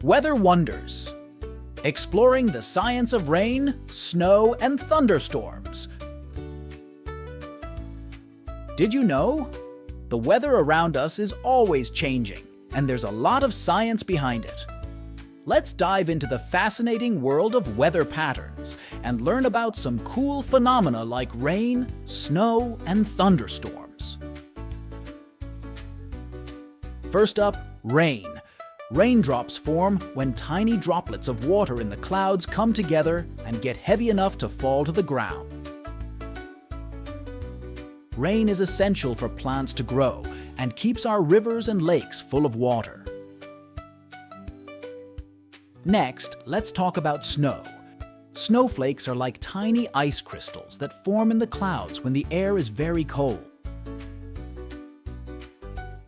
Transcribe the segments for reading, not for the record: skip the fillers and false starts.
Weather Wonders. Exploring the science of rain, snow, and thunderstorms. Did you know? The weather around us is always changing, and there's a lot of science behind it. Let's dive into the fascinating world of weather patterns and learn about some cool phenomena like rain, snow, and thunderstorms. First up, rain. Raindrops form when tiny droplets of water in the clouds come together and get heavy enough to fall to the ground. Rain is essential for plants to grow and keeps our rivers and lakes full of water. Next, let's talk about snow. Snowflakes are like tiny ice crystals that form in the clouds when the air is very cold.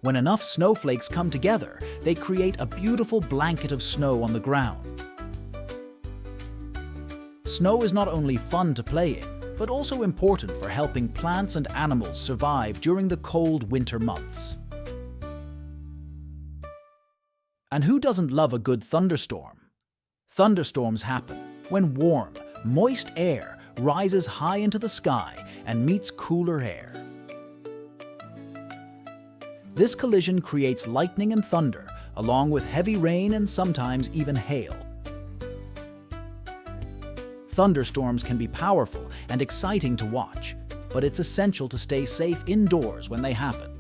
When enough snowflakes come together, they create a beautiful blanket of snow on the ground. Snow is not only fun to play in, but also important for helping plants and animals survive during the cold winter months. And who doesn't love a good thunderstorm? Thunderstorms happen when warm, moist air rises high into the sky and meets cooler air. This collision creates lightning and thunder, along with heavy rain and sometimes even hail. Thunderstorms can be powerful and exciting to watch, but it's essential to stay safe indoors when they happen.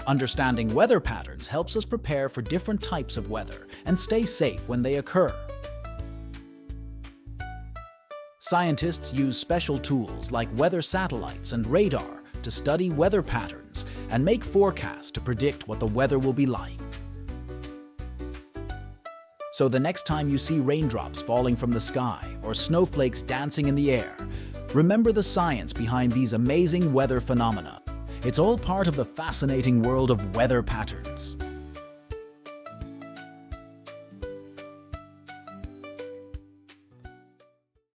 Understanding weather patterns helps us prepare for different types of weather and stay safe when they occur. Scientists use special tools like weather satellites and radar to study weather patterns and make forecasts to predict what the weather will be like. So the next time you see raindrops falling from the sky or snowflakes dancing in the air, remember the science behind these amazing weather phenomena. It's all part of the fascinating world of weather patterns.